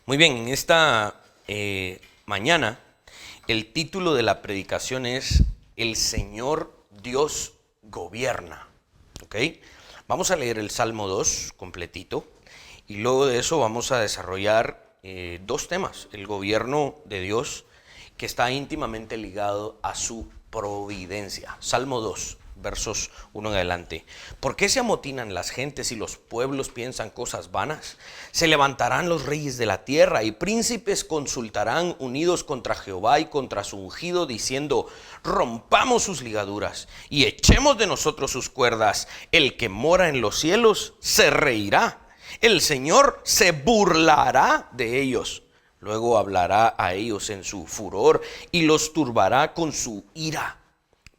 Muy bien, en esta mañana el título de la predicación es El Señor Dios gobierna. ¿Ok? Vamos a leer el Salmo 2 completito y luego de eso vamos a desarrollar dos temas. El gobierno de Dios, que está íntimamente ligado a su providencia. Salmo 2, versos 1 en adelante. ¿Por qué se amotinan las gentes y los pueblos piensan cosas vanas? Se levantarán los reyes de la tierra y príncipes consultarán unidos contra Jehová y contra su ungido, diciendo: rompamos sus ligaduras y echemos de nosotros sus cuerdas. El que mora en los cielos se reirá. El Señor se burlará de ellos. Luego hablará a ellos en su furor y los turbará con su ira.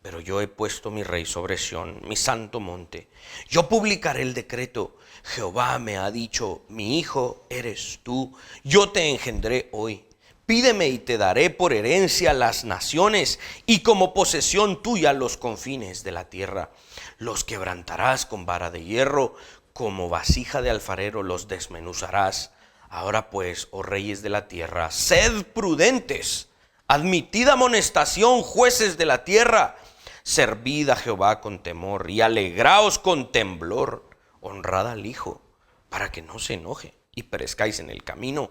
Pero yo he puesto mi rey sobre Sión, mi santo monte. Yo publicaré el decreto. Jehová me ha dicho: mi hijo eres tú. Yo te engendré hoy. Pídeme y te daré por herencia las naciones y como posesión tuya los confines de la tierra. Los quebrantarás con vara de hierro, como vasija de alfarero los desmenuzarás. Ahora pues, oh reyes de la tierra, sed prudentes. Admitid amonestación, jueces de la tierra. Servid a Jehová con temor y alegraos con temblor. Honrad al Hijo, para que no se enoje y perezcáis en el camino,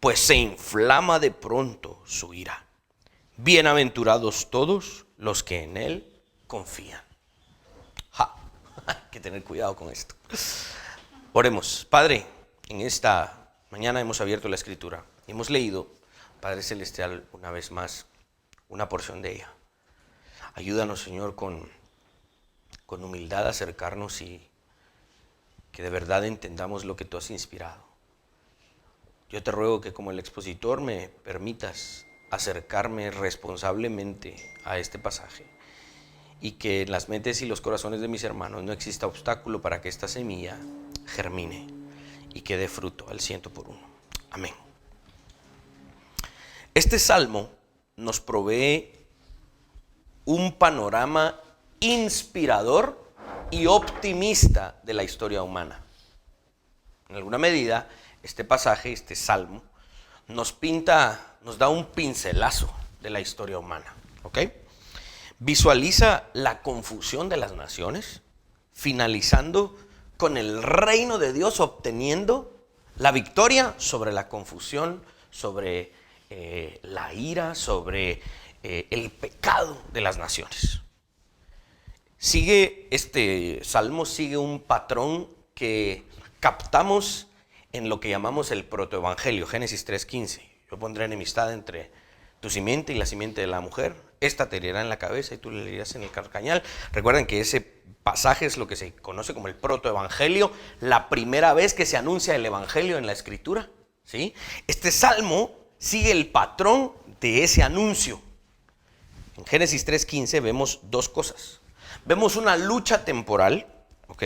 pues se inflama de pronto su ira. Bienaventurados todos los que en Él confían. Hay que tener cuidado con esto. Oremos. Padre, en esta mañana hemos abierto la Escritura. Hemos leído, Padre Celestial, una vez más, una porción de ella. Ayúdanos, Señor, con humildad a acercarnos y que de verdad entendamos lo que tú has inspirado. Yo te ruego que como el expositor me permitas acercarme responsablemente a este pasaje y que en las mentes y los corazones de mis hermanos no exista obstáculo para que esta semilla germine y que dé fruto al 100%. Amén. Este salmo nos provee un panorama inspirador y optimista de la historia humana. En alguna medida, este pasaje, este salmo, nos da un pincelazo de la historia humana. ¿Ok? Visualiza la confusión de las naciones, finalizando con el reino de Dios obteniendo la victoria sobre la confusión, sobre la ira, sobre el pecado de las naciones. Este salmo sigue un patrón que captamos en lo que llamamos el protoevangelio, Génesis 3:15. Yo pondré enemistad entre tu simiente y la simiente de la mujer. Esta te herirá en la cabeza y tú le herirás en el carcañal. Recuerden que ese pasaje es lo que se conoce como el protoevangelio, la primera vez que se anuncia el evangelio en la escritura, ¿sí? Este salmo sigue el patrón de ese anuncio. En Génesis 3:15 vemos dos cosas. Vemos una lucha temporal, ¿ok?,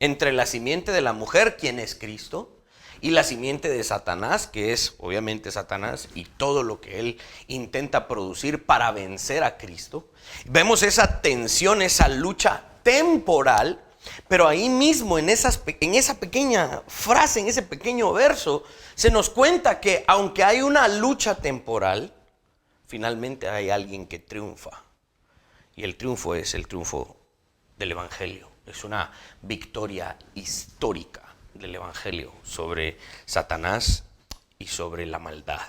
entre la simiente de la mujer, quien es Cristo, y la simiente de Satanás, que es obviamente Satanás y todo lo que él intenta producir para vencer a Cristo. Vemos esa tensión, esa lucha temporal, pero ahí mismo en esa pequeña frase, en ese pequeño verso, se nos cuenta que aunque hay una lucha temporal, finalmente hay alguien que triunfa. Y el triunfo es el triunfo del Evangelio. Es una victoria histórica del Evangelio sobre Satanás y sobre la maldad.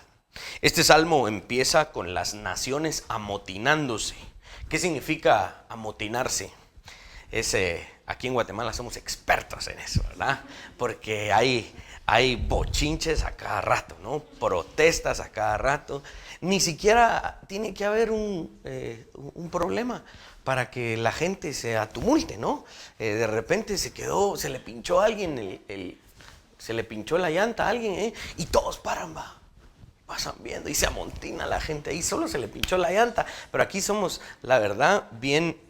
Este salmo empieza con las naciones amotinándose. ¿Qué significa amotinarse? Aquí en Guatemala somos expertos en eso, ¿verdad? Porque hay bochinches a cada rato, ¿no? Protestas a cada rato. Ni siquiera tiene que haber un problema para que la gente se atumulte, ¿no? De repente se le pinchó a alguien, se le pinchó la llanta a alguien, y todos pasan viendo y se amontina la gente ahí. Solo se le pinchó la llanta, pero aquí somos, la verdad, bien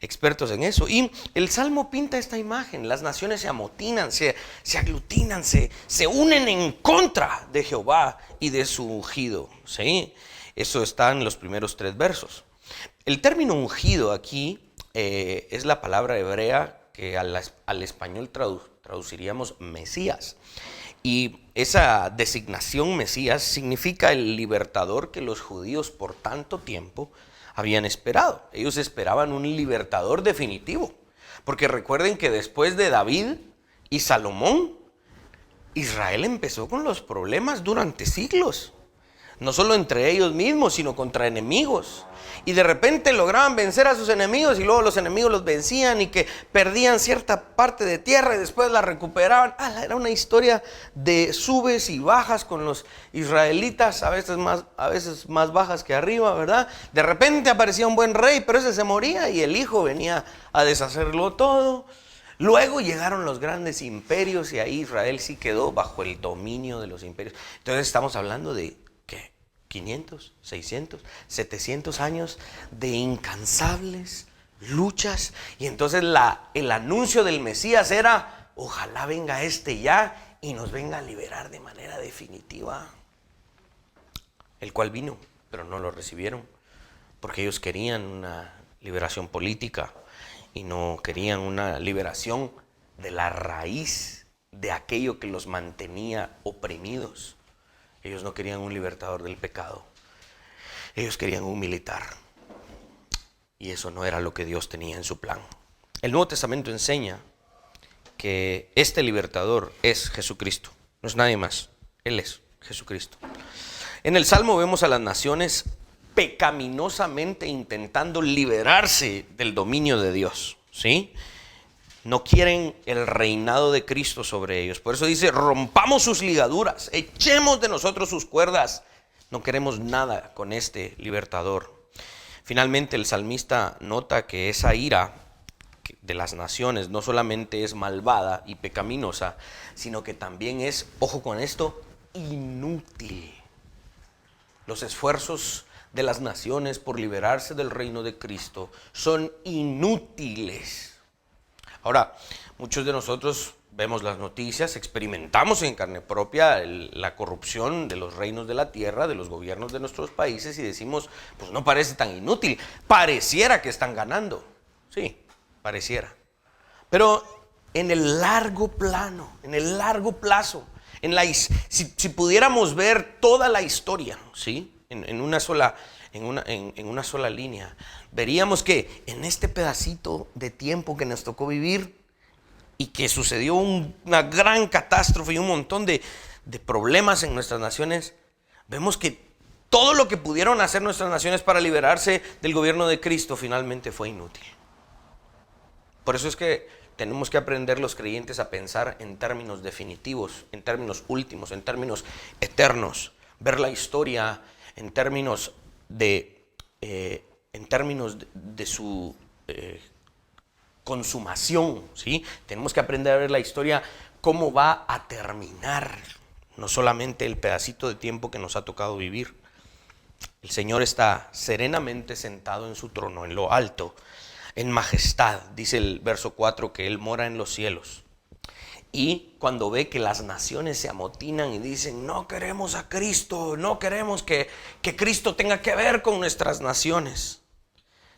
expertos en eso. Y el Salmo pinta esta imagen. Las naciones se amotinan, se aglutinan, se unen en contra de Jehová y de su ungido, ¿sí? Eso está en los primeros 3 versos. El término ungido aquí es la palabra hebrea que al español traduciríamos Mesías. Y esa designación Mesías significa el libertador que los judíos por tanto tiempo habían esperado. Ellos esperaban un libertador definitivo. Porque recuerden que después de David y Salomón, Israel empezó con los problemas durante siglos. No solo entre ellos mismos, sino contra enemigos. Y de repente lograban vencer a sus enemigos y luego los enemigos los vencían y que perdían cierta parte de tierra y después la recuperaban. Era una historia de subes y bajas con los israelitas, a veces más bajas que arriba, ¿verdad? De repente aparecía un buen rey, pero ese se moría y el hijo venía a deshacerlo todo. Luego llegaron los grandes imperios y ahí Israel sí quedó bajo el dominio de los imperios. Entonces estamos hablando de 500, 600, 700 años de incansables luchas. Y entonces el anuncio del Mesías era: ojalá venga este ya y nos venga a liberar de manera definitiva. El cual vino, pero no lo recibieron, porque ellos querían una liberación política y no querían una liberación de la raíz de aquello que los mantenía oprimidos. Ellos no querían un libertador del pecado. Ellos querían un militar. Y eso no era lo que Dios tenía en su plan. El Nuevo Testamento enseña que este libertador es Jesucristo. No es nadie más. Él es Jesucristo. En el Salmo vemos a las naciones pecaminosamente intentando liberarse del dominio de Dios. ¿Sí? No quieren el reinado de Cristo sobre ellos. Por eso dice: rompamos sus ligaduras, echemos de nosotros sus cuerdas. No queremos nada con este libertador. Finalmente el salmista nota que esa ira de las naciones no solamente es malvada y pecaminosa, sino que también es, ojo con esto, inútil. Los esfuerzos de las naciones por liberarse del reino de Cristo son inútiles. Ahora, muchos de nosotros vemos las noticias, experimentamos en carne propia la corrupción de los reinos de la tierra, de los gobiernos de nuestros países y decimos: pues no parece tan inútil, pareciera que están ganando. Sí, pareciera. Pero en el largo plano, en el largo plazo, si pudiéramos ver toda la historia, ¿sí? en una sola línea, veríamos que en este pedacito de tiempo que nos tocó vivir y que sucedió una gran catástrofe y un montón de problemas en nuestras naciones, vemos que todo lo que pudieron hacer nuestras naciones para liberarse del gobierno de Cristo finalmente fue inútil. Por eso es que tenemos que aprender los creyentes a pensar en términos definitivos, en términos últimos, en términos eternos, ver la historia en términos de su consumación, ¿sí? Tenemos que aprender a ver la historia, cómo va a terminar, no solamente el pedacito de tiempo que nos ha tocado vivir. El Señor está serenamente sentado en su trono, en lo alto, en majestad. Dice el verso 4 que Él mora en los cielos. Y cuando ve que las naciones se amotinan y dicen: no queremos a Cristo, no queremos que Cristo tenga que ver con nuestras naciones,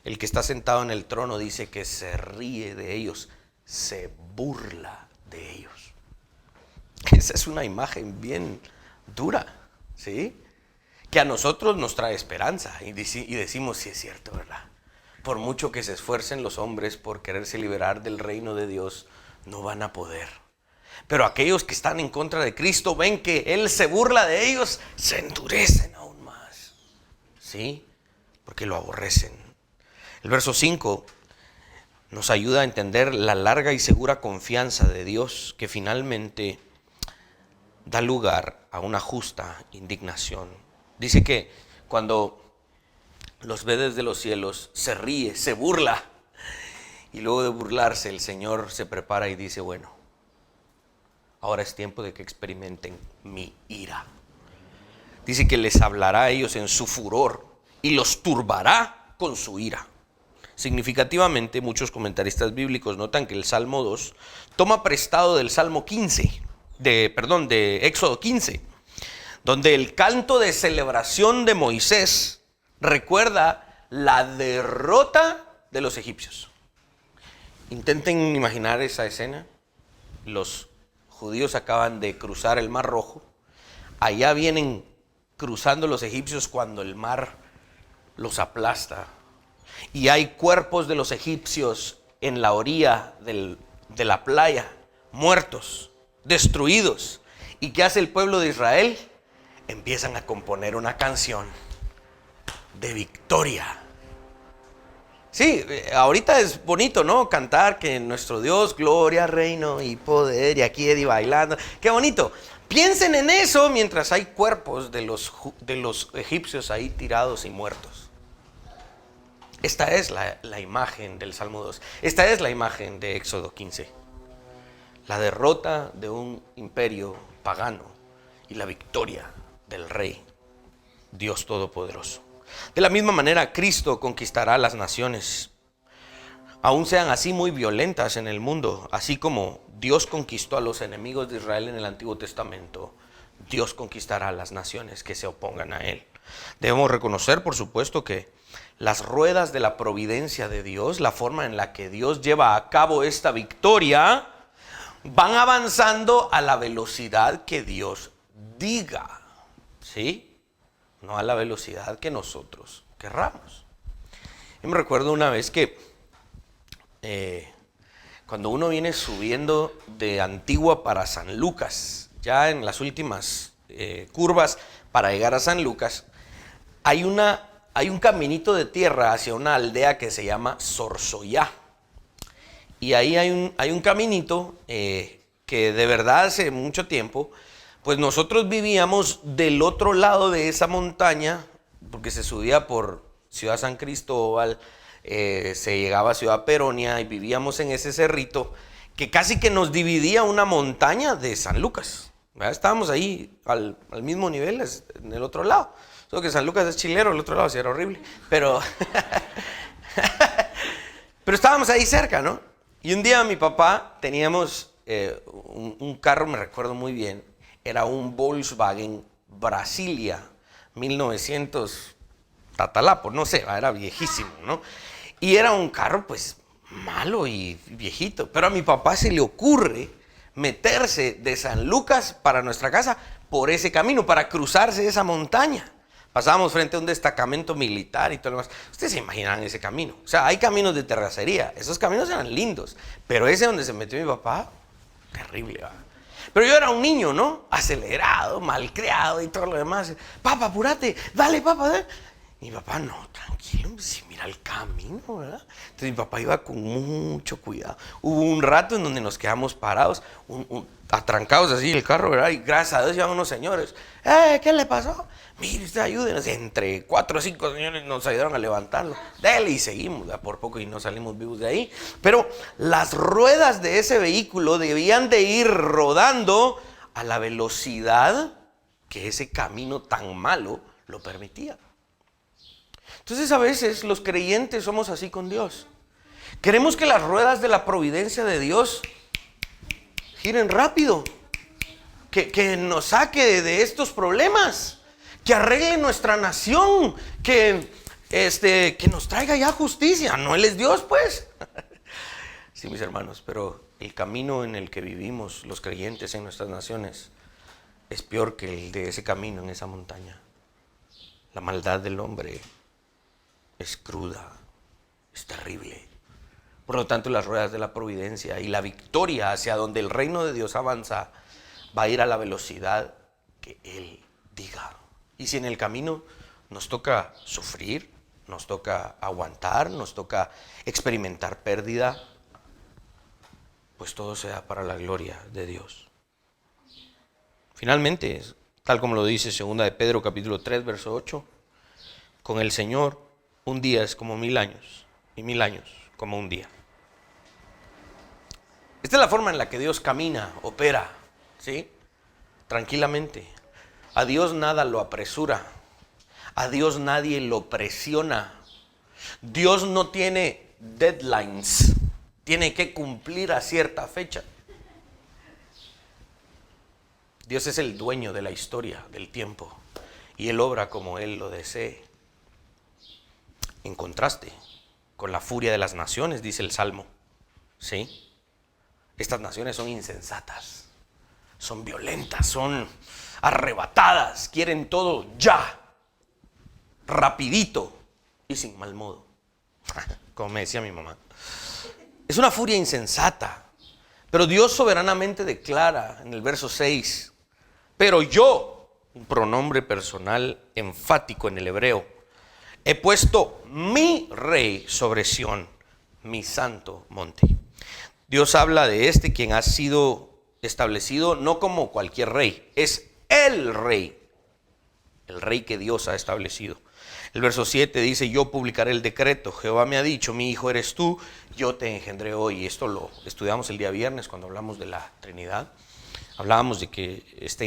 el que está sentado en el trono dice que se ríe de ellos, se burla de ellos. Esa es una imagen bien dura, ¿sí? Que a nosotros nos trae esperanza y decimos: sí, es cierto, ¿verdad? Por mucho que se esfuercen los hombres por quererse liberar del reino de Dios, no van a poder. Pero aquellos que están en contra de Cristo ven que Él se burla de ellos, se endurecen aún más, ¿sí? Porque lo aborrecen. El verso 5 nos ayuda a entender la larga y segura confianza de Dios, que finalmente da lugar a una justa indignación. Dice que cuando los ve desde los cielos, se ríe, se burla, y luego de burlarse el Señor se prepara y dice: bueno, ahora es tiempo de que experimenten mi ira. Dice que les hablará a ellos en su furor y los turbará con su ira. Significativamente, muchos comentaristas bíblicos notan que el Salmo 2 toma prestado del Salmo 15, de Éxodo 15, donde el canto de celebración de Moisés recuerda la derrota de los egipcios. Intenten imaginar esa escena. Los judíos acaban de cruzar el Mar Rojo. Allá vienen cruzando los egipcios cuando el mar los aplasta. Y hay cuerpos de los egipcios en la orilla de la playa, muertos, destruidos. ¿Y qué hace el pueblo de Israel? Empiezan a componer una canción de victoria. Sí, ahorita es bonito, ¿no? Cantar que nuestro Dios, gloria, reino y poder, y aquí Eddie bailando. ¡Qué bonito! Piensen en eso mientras hay cuerpos de los egipcios ahí tirados y muertos. Esta es la imagen del Salmo 2. Esta es la imagen de Éxodo 15. La derrota de un imperio pagano y la victoria del Rey, Dios Todopoderoso. De la misma manera, Cristo conquistará las naciones, aun sean así muy violentas en el mundo, así como Dios conquistó a los enemigos de Israel en el Antiguo Testamento. Dios conquistará a las naciones que se opongan a Él. Debemos reconocer, por supuesto, que las ruedas de la providencia de Dios, la forma en la que Dios lleva a cabo esta victoria, van avanzando a la velocidad que Dios diga, ¿sí? No a la velocidad que nosotros querramos. Yo me recuerdo una vez que cuando uno viene subiendo de Antigua para San Lucas, ya en las últimas curvas para llegar a San Lucas, hay un caminito de tierra hacia una aldea que se llama Sorsoyá. Y ahí hay un caminito que de verdad hace mucho tiempo, pues nosotros vivíamos del otro lado de esa montaña, porque se subía por Ciudad San Cristóbal, se llegaba a Ciudad Peronia y vivíamos en ese cerrito que casi que nos dividía una montaña de San Lucas. ¿Verdad? Estábamos ahí al mismo nivel, en el otro lado. Solo que San Lucas es chilero, el otro lado sí era horrible. Pero estábamos ahí cerca, ¿no? Y un día mi papá teníamos un carro, me recuerdo muy bien, era un Volkswagen Brasilia, 1900 Tatalapo, no sé, era viejísimo, ¿no? Y era un carro pues malo y viejito, pero a mi papá se le ocurre meterse de San Lucas para nuestra casa por ese camino, para cruzarse esa montaña. Pasábamos frente a un destacamento militar y todo lo demás. Ustedes se imaginan ese camino. O sea, hay caminos de terracería. Esos caminos eran lindos. Pero ese donde se metió mi papá, terrible, ¿verdad? Pero yo era un niño, ¿no? Acelerado, malcriado y todo lo demás. Papá, apúrate, dale, papá, dale. Y mi papá, no, tranquilo, si mira el camino, ¿verdad? Entonces mi papá iba con mucho cuidado. Hubo un rato en donde nos quedamos parados, atrancados así el carro, ¿verdad? Y gracias a Dios llevan unos señores. ¿Qué le pasó? Mire, usted ayúdenos. Entre 4 o 5 señores nos ayudaron a levantarlo. Dele, y seguimos, ¿verdad? Por poco y no salimos vivos de ahí. Pero las ruedas de ese vehículo debían de ir rodando a la velocidad que ese camino tan malo lo permitía. Entonces a veces los creyentes somos así con Dios. Queremos que las ruedas de la providencia de Dios giren rápido, que nos saque de estos problemas, que arregle nuestra nación, que nos traiga ya justicia. No, Él es Dios, pues. Sí, mis hermanos, pero el camino en el que vivimos los creyentes en nuestras naciones es peor que el de ese camino en esa montaña. La maldad del hombre es cruda, es terrible. Por lo tanto, las ruedas de la providencia y la victoria hacia donde el reino de Dios avanza va a ir a la velocidad que Él diga. Y si en el camino nos toca sufrir, nos toca aguantar, nos toca experimentar pérdida, pues todo sea para la gloria de Dios. Finalmente, tal como lo dice 2 de Pedro capítulo 3, verso 8, con el Señor un día es como 1000 años y 1000 años como un día. Esta es la forma en la que Dios camina, opera, ¿sí? Tranquilamente. A Dios nada lo apresura. A Dios nadie lo presiona. Dios no tiene deadlines. Tiene que cumplir a cierta fecha. Dios es el dueño de la historia, del tiempo. Y Él obra como Él lo desee. En contraste con la furia de las naciones, dice el Salmo. ¿Sí? Estas naciones son insensatas. son violentas, son arrebatadas, quieren todo ya, rapidito y sin mal modo, como me decía mi mamá. Es una furia insensata, pero Dios soberanamente declara en el verso 6, pero yo, un pronombre personal enfático en el hebreo, he puesto mi rey sobre Sión, mi santo monte. Dios habla de este quien ha sido establecido no como cualquier rey, es el rey que Dios ha establecido. El verso 7 dice, yo publicaré el decreto, Jehová me ha dicho, mi hijo eres tú, yo te engendré hoy. Esto lo estudiamos el día viernes cuando hablamos de la Trinidad. Hablábamos de que este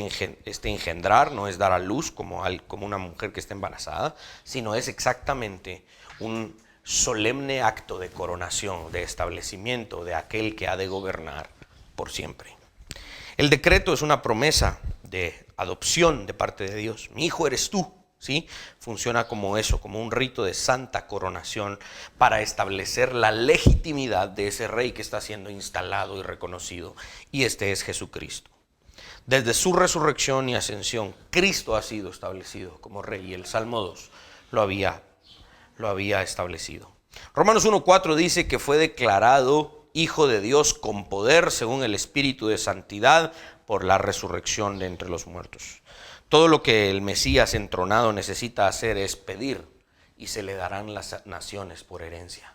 engendrar no es dar a luz como una mujer que está embarazada, sino es exactamente un solemne acto de coronación, de establecimiento de aquel que ha de gobernar por siempre. El decreto es una promesa de adopción de parte de Dios. Mi hijo eres tú, ¿sí? Funciona como eso, como un rito de santa coronación para establecer la legitimidad de ese rey que está siendo instalado y reconocido. Y este es Jesucristo. Desde su resurrección y ascensión, Cristo ha sido establecido como rey y el Salmo 2 lo había establecido. Romanos 1:4 dice que fue declarado Hijo de Dios con poder según el Espíritu de Santidad por la resurrección de entre los muertos. Todo lo que el Mesías entronado necesita hacer es pedir y se le darán las naciones por herencia.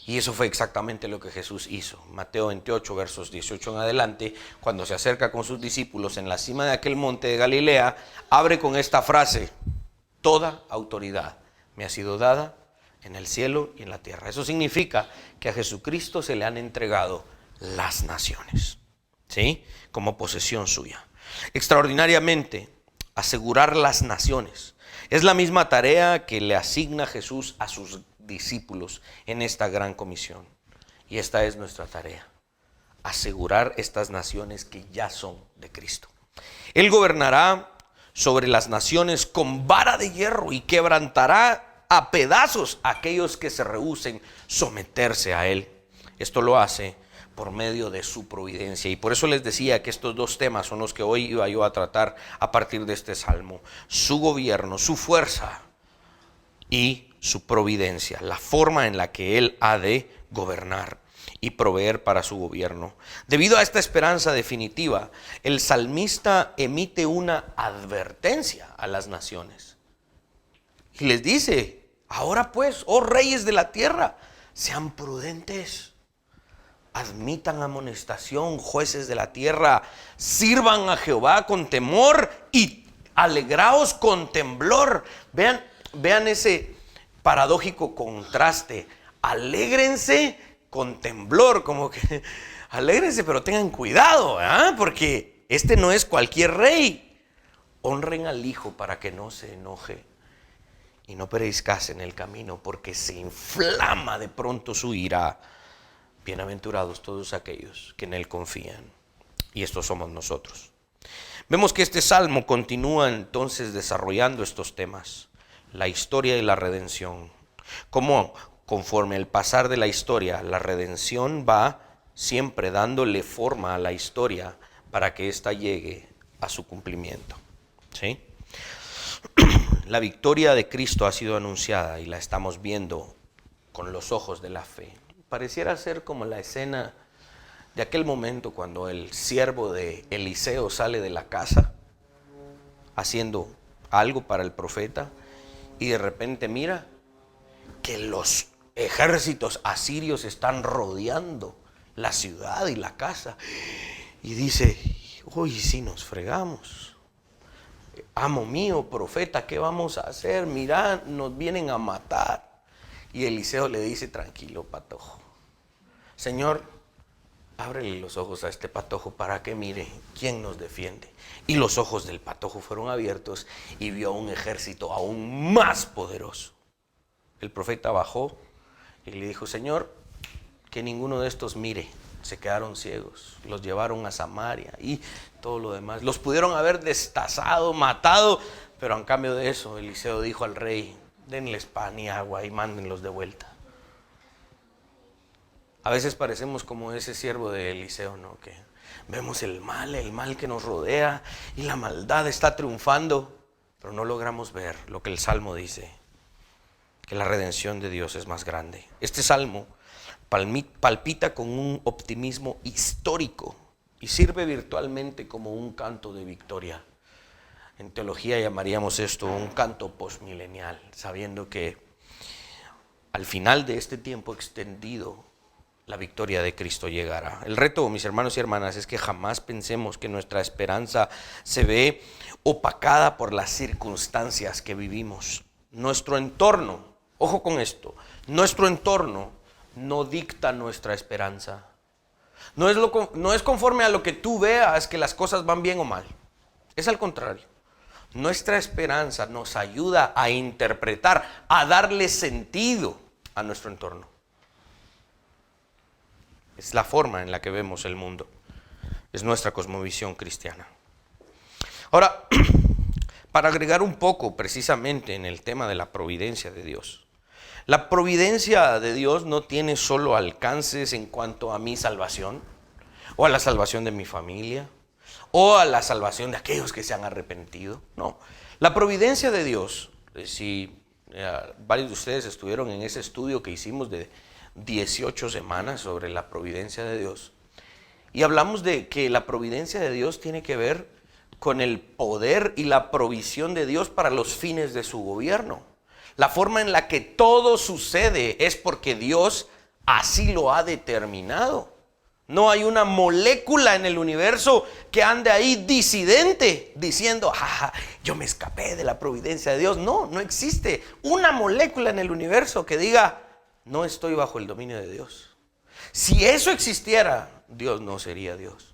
Y eso fue exactamente lo que Jesús hizo. Mateo 28, versos 18 en adelante, cuando se acerca con sus discípulos en la cima de aquel monte de Galilea, abre con esta frase: toda autoridad me ha sido dada en el cielo y en la tierra. Eso significa que a Jesucristo se le han entregado las naciones, ¿sí? Como posesión suya. Extraordinariamente, asegurar las naciones es la misma tarea que le asigna Jesús a sus discípulos en esta gran comisión. Y esta es nuestra tarea: asegurar estas naciones que ya son de Cristo. Él gobernará sobre las naciones con vara de hierro y quebrantará a pedazos a aquellos que se rehúsen someterse a Él. Esto lo hace por medio de su providencia. Y por eso les decía que estos dos temas son los que hoy iba yo a tratar a partir de este salmo: su gobierno, su fuerza y su providencia, la forma en la que Él ha de gobernar y proveer para su gobierno. Debido a esta esperanza definitiva, el salmista emite una advertencia a las naciones y les dice: ahora pues, oh reyes de la tierra, sean prudentes, admitan amonestación, jueces de la tierra, sirvan a Jehová con temor y alegraos con temblor. Vean ese paradójico contraste: alégrense con temblor, como que alégrense pero tengan cuidado, porque este no es cualquier rey. Honren al Hijo para que no se enoje y no perezcas en el camino, porque se inflama de pronto su ira. Bienaventurados todos aquellos que en Él confían, y estos somos nosotros. Vemos que este salmo continúa entonces desarrollando estos temas: la historia y la redención. Como conforme al pasar de la historia, la redención va siempre dándole forma a la historia para que ésta llegue a su cumplimiento, ¿sí? La victoria de Cristo ha sido anunciada y la estamos viendo con los ojos de la fe. Pareciera ser como la escena de aquel momento cuando el siervo de Eliseo sale de la casa haciendo algo para el profeta y de repente mira que los ejércitos asirios están rodeando la ciudad y la casa y dice: uy, si nos fregamos, amo mío, profeta, ¿qué vamos a hacer? Mira, nos vienen a matar. Y Eliseo le dice: tranquilo, patojo, Señor, ábrele los ojos a este patojo para que mire quién nos defiende. Y los ojos del patojo fueron abiertos y vio un ejército aún más poderoso. El profeta bajó y le dijo: Señor, que ninguno de estos mire. Se quedaron ciegos, los llevaron a Samaria y todo lo demás. Los pudieron haber destazado, matado, pero en cambio de eso, Eliseo dijo al rey: denles pan y agua y mándenlos de vuelta. A veces parecemos como ese siervo de Eliseo, ¿no? Que Vemos el mal que nos rodea y la maldad está triunfando, pero no logramos ver lo que el Salmo dice, que la redención de Dios es más grande. Este Salmo palpita con un optimismo histórico y sirve virtualmente como un canto de victoria. En teología llamaríamos esto un canto postmilenial, sabiendo que al final de este tiempo extendido, la victoria de Cristo llegará. El reto, mis hermanos y hermanas, es que jamás pensemos que nuestra esperanza se ve opacada por las circunstancias que vivimos. Nuestro entorno, ojo con esto, nuestro entorno no dicta nuestra esperanza. No es conforme a lo que tú veas que las cosas van bien o mal. Es al contrario. Nuestra esperanza nos ayuda a interpretar, a darle sentido a nuestro entorno. Es la forma en la que vemos el mundo. Es nuestra cosmovisión cristiana. Ahora, para agregar un poco precisamente en el tema de la providencia de Dios. La providencia de Dios no tiene solo alcances en cuanto a mi salvación, o a la salvación de mi familia, o a la salvación de aquellos que se han arrepentido. No, la providencia de Dios, si varios de ustedes estuvieron en ese estudio que hicimos de 18 semanas sobre la providencia de Dios, y hablamos de que la providencia de Dios tiene que ver con el poder y la provisión de Dios para los fines de su gobierno. La forma en la que todo sucede es porque Dios así lo ha determinado. No hay una molécula en el universo que ande ahí disidente diciendo, yo me escapé de la providencia de Dios. No, no existe una molécula en el universo que diga, no estoy bajo el dominio de Dios. Si eso existiera, Dios no sería Dios.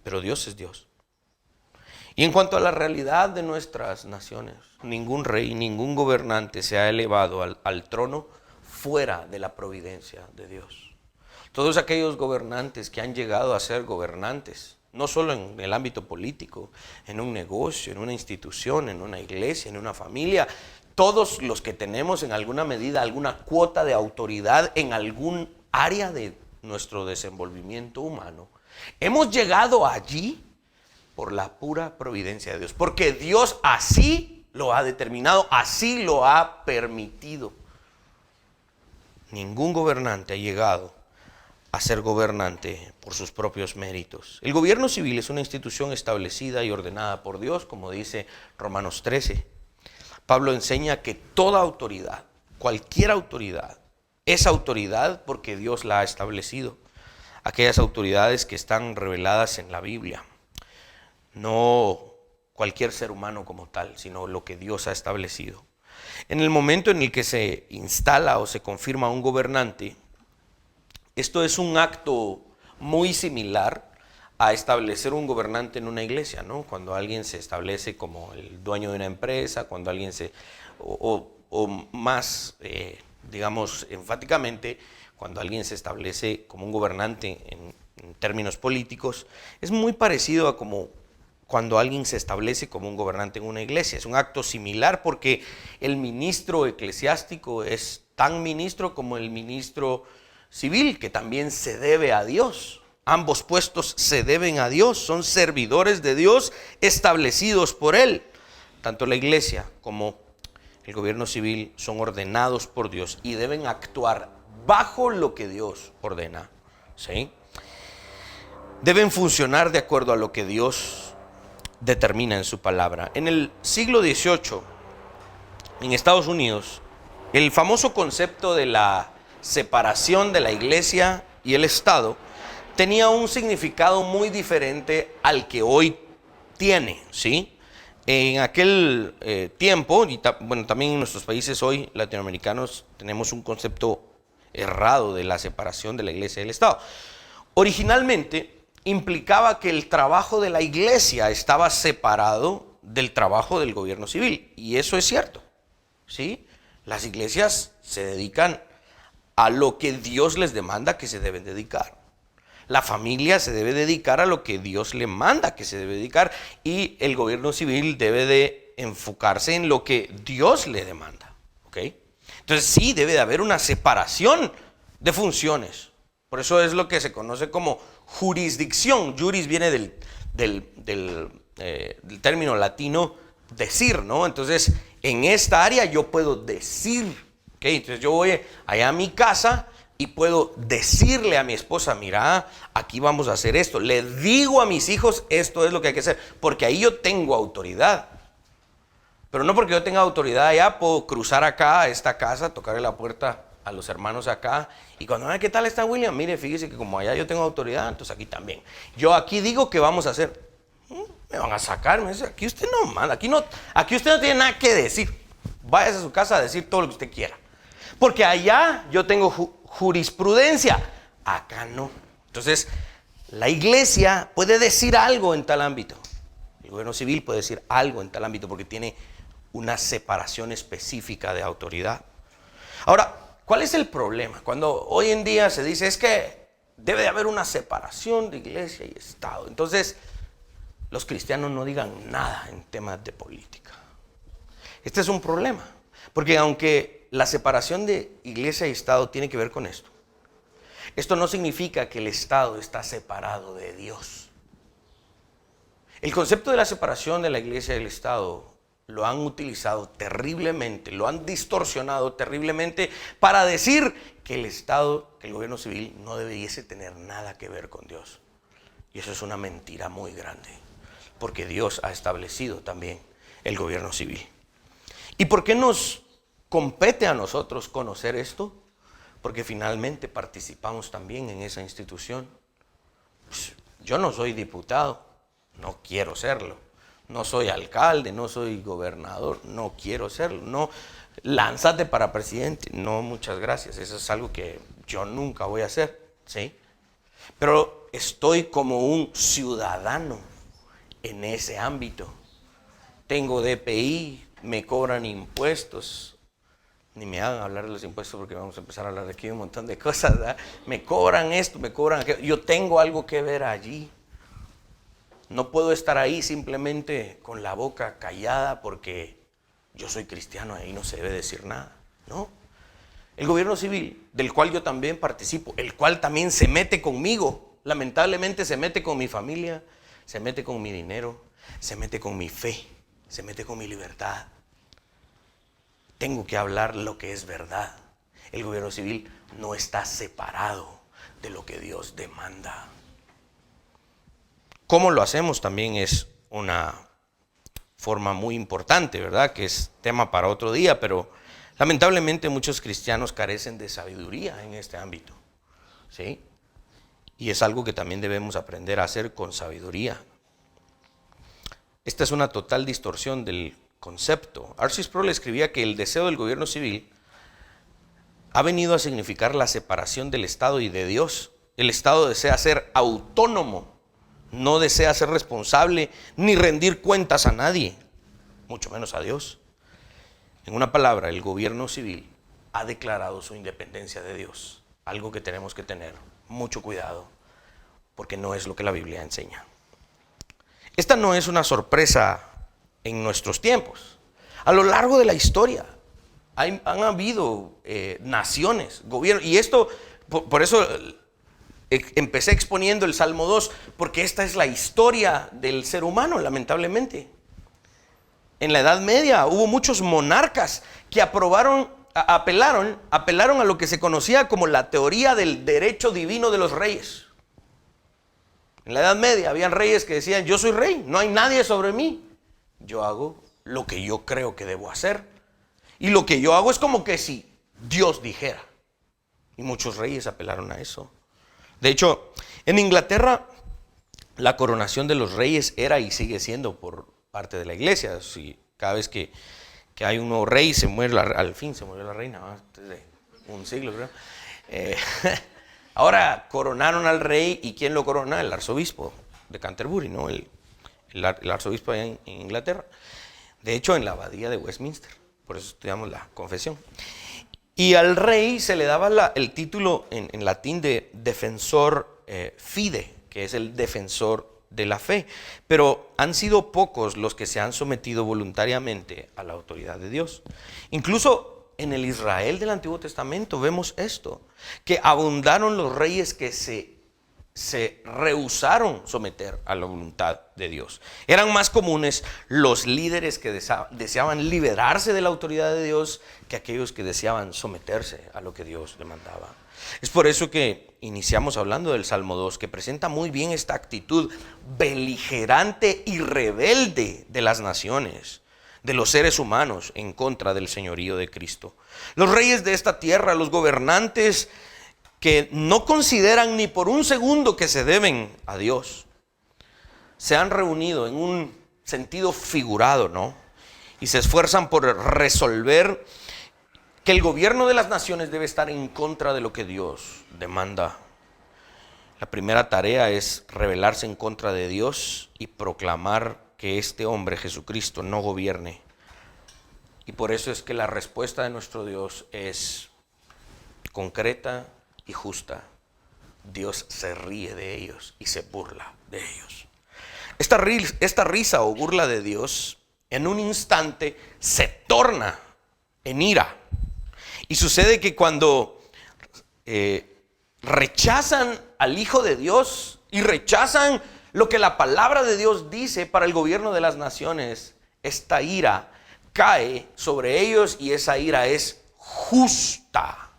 Pero Dios es Dios. Y en cuanto a la realidad de nuestras naciones, ningún rey, ningún gobernante se ha elevado al trono fuera de la providencia de Dios. Todos aquellos gobernantes que han llegado a ser gobernantes, no solo en el ámbito político, en un negocio, en una institución, en una iglesia, en una familia, todos los que tenemos en alguna medida alguna cuota de autoridad en algún área de nuestro desenvolvimiento humano, hemos llegado allí por la pura providencia de Dios, porque Dios así lo ha determinado, así lo ha permitido. Ningún gobernante ha llegado a ser gobernante por sus propios méritos. El gobierno civil es una institución establecida y ordenada por Dios, como dice Romanos 13. Pablo enseña que toda autoridad, cualquier autoridad, es autoridad porque Dios la ha establecido. Aquellas autoridades que están reveladas en la Biblia. No cualquier ser humano como tal, sino lo que Dios ha establecido. En el momento en el que se instala o se confirma un gobernante, esto es un acto muy similar a establecer un gobernante en una iglesia, ¿no? Cuando alguien se establece como el dueño de una empresa, cuando alguien o más, digamos, enfáticamente, cuando alguien se establece como un gobernante en términos políticos, es muy parecido a como cuando alguien se establece como un gobernante en una iglesia. Es un acto similar porque el ministro eclesiástico es tan ministro como el ministro civil, que también se debe a Dios. Ambos puestos se deben a Dios, son servidores de Dios establecidos por Él. Tanto la iglesia como el gobierno civil son ordenados por Dios y deben actuar bajo lo que Dios ordena, ¿sí? Deben funcionar de acuerdo a lo que Dios determina en su palabra. En el siglo XVIII, en Estados Unidos, el famoso concepto de la separación de la iglesia y el Estado tenía un significado muy diferente al que hoy tiene, ¿sí? En aquel tiempo, y también en nuestros países hoy latinoamericanos, tenemos un concepto errado de la separación de la iglesia y el Estado. Originalmente implicaba que el trabajo de la iglesia estaba separado del trabajo del gobierno civil, y eso es cierto, ¿sí? Las iglesias se dedican a lo que Dios les demanda que se deben dedicar. La familia se debe dedicar a lo que Dios le manda que se debe dedicar, y el gobierno civil debe de enfocarse en lo que Dios le demanda, ¿ok? Entonces sí debe de haber una separación de funciones. Por eso es lo que se conoce como jurisdicción. Juris viene del término latino decir, ¿no? Entonces, en esta área yo puedo decir, ¿ok? Entonces yo voy allá a mi casa y puedo decirle a mi esposa, mira, aquí vamos a hacer esto. Le digo a mis hijos, esto es lo que hay que hacer, porque ahí yo tengo autoridad. Pero no porque yo tenga autoridad allá, puedo cruzar acá a esta casa, tocarle la puerta a los hermanos acá. Y cuando ¿qué tal está William? Mire, fíjese que como allá yo tengo autoridad, entonces aquí también. Yo aquí digo que vamos a hacer. Me van a sacar, me dice, aquí usted no manda, aquí usted no tiene nada que decir. Váyase a su casa a decir todo lo que usted quiera. Porque allá yo tengo jurisprudencia, acá no. Entonces, la iglesia puede decir algo en tal ámbito. El gobierno civil puede decir algo en tal ámbito porque tiene una separación específica de autoridad. Ahora, ¿cuál es el problema? Cuando hoy en día se dice es que debe de haber una separación de iglesia y Estado. Entonces, los cristianos no digan nada en temas de política. Este es un problema, porque aunque la separación de iglesia y Estado tiene que ver con esto no significa que el Estado está separado de Dios. El concepto de la separación de la iglesia y del Estado lo han utilizado terriblemente, lo han distorsionado terriblemente para decir que el Estado, que el gobierno civil no debiese tener nada que ver con Dios. Y eso es una mentira muy grande, porque Dios ha establecido también el gobierno civil. ¿Y por qué nos compete a nosotros conocer esto? Porque finalmente participamos también en esa institución. Pues, yo no soy diputado, no quiero serlo. No soy alcalde, no soy gobernador, no quiero serlo. No, lánzate para presidente. No, muchas gracias. Eso es algo que yo nunca voy a hacer, ¿sí? Pero estoy como un ciudadano en ese ámbito. Tengo DPI, me cobran impuestos. Ni me hagan hablar de los impuestos porque vamos a empezar a hablar de aquí un montón de cosas, ¿verdad? Me cobran esto, me cobran aquello. Yo tengo algo que ver allí. No puedo estar ahí simplemente con la boca callada porque yo soy cristiano, ahí no se debe decir nada, ¿no? El gobierno civil, del cual yo también participo, el cual también se mete conmigo, lamentablemente se mete con mi familia, se mete con mi dinero, se mete con mi fe, se mete con mi libertad. Tengo que hablar lo que es verdad. El gobierno civil no está separado de lo que Dios demanda. ¿Cómo lo hacemos? También es una forma muy importante, ¿verdad? Que es tema para otro día, pero lamentablemente muchos cristianos carecen de sabiduría en este ámbito, ¿sí? Y es algo que también debemos aprender a hacer con sabiduría. Esta es una total distorsión del concepto. R.C. Sproul escribía que el deseo del gobierno civil ha venido a significar la separación del Estado y de Dios. El Estado desea ser autónomo, no desea ser responsable ni rendir cuentas a nadie, mucho menos a Dios. En una palabra, el gobierno civil ha declarado su independencia de Dios, algo que tenemos que tener mucho cuidado, porque no es lo que la Biblia enseña. Esta no es una sorpresa en nuestros tiempos. A lo largo de la historia han habido naciones, gobiernos, y esto, por eso empecé exponiendo el Salmo 2, porque esta es la historia del ser humano, lamentablemente. En la Edad Media hubo muchos monarcas que apelaron a lo que se conocía como la teoría del derecho divino de los reyes. En la Edad Media habían reyes que decían, yo soy rey, no hay nadie sobre mí. Yo hago lo que yo creo que debo hacer. Y lo que yo hago es como que si Dios dijera. Y muchos reyes apelaron a eso. De hecho, en Inglaterra, la coronación de los reyes era y sigue siendo por parte de la iglesia. Si cada vez que hay un nuevo rey, se muere al fin se murió la reina, antes de un siglo, creo. Ahora coronaron al rey, ¿y quién lo corona? El arzobispo de Canterbury, ¿no? El arzobispo allá en Inglaterra. De hecho, en la abadía de Westminster. Por eso estudiamos la confesión. Y al rey se le daba el título en latín de defensor fide, que es el defensor de la fe. Pero han sido pocos los que se han sometido voluntariamente a la autoridad de Dios. Incluso en el Israel del Antiguo Testamento vemos esto, que abundaron los reyes que se se rehusaron someter a la voluntad de Dios. Eran más comunes los líderes que deseaban liberarse de la autoridad de Dios que aquellos que deseaban someterse a lo que Dios demandaba. Es por eso que iniciamos hablando del Salmo 2, que presenta muy bien esta actitud beligerante y rebelde de las naciones, de los seres humanos en contra del señorío de Cristo. Los reyes de esta tierra, los gobernantes que no consideran ni por un segundo que se deben a Dios, se han reunido en un sentido figurado, ¿no? Y se esfuerzan por resolver que el gobierno de las naciones debe estar en contra de lo que Dios demanda. La primera tarea es rebelarse en contra de Dios y proclamar que este hombre, Jesucristo, no gobierne. Y por eso es que la respuesta de nuestro Dios es concreta y justa. Dios se ríe de ellos y se burla de ellos. Esta risa o burla de Dios en un instante se torna en ira. Y sucede que cuando rechazan al Hijo de Dios y rechazan lo que la palabra de Dios dice para el gobierno de las naciones, esta ira cae sobre ellos y esa ira es justa.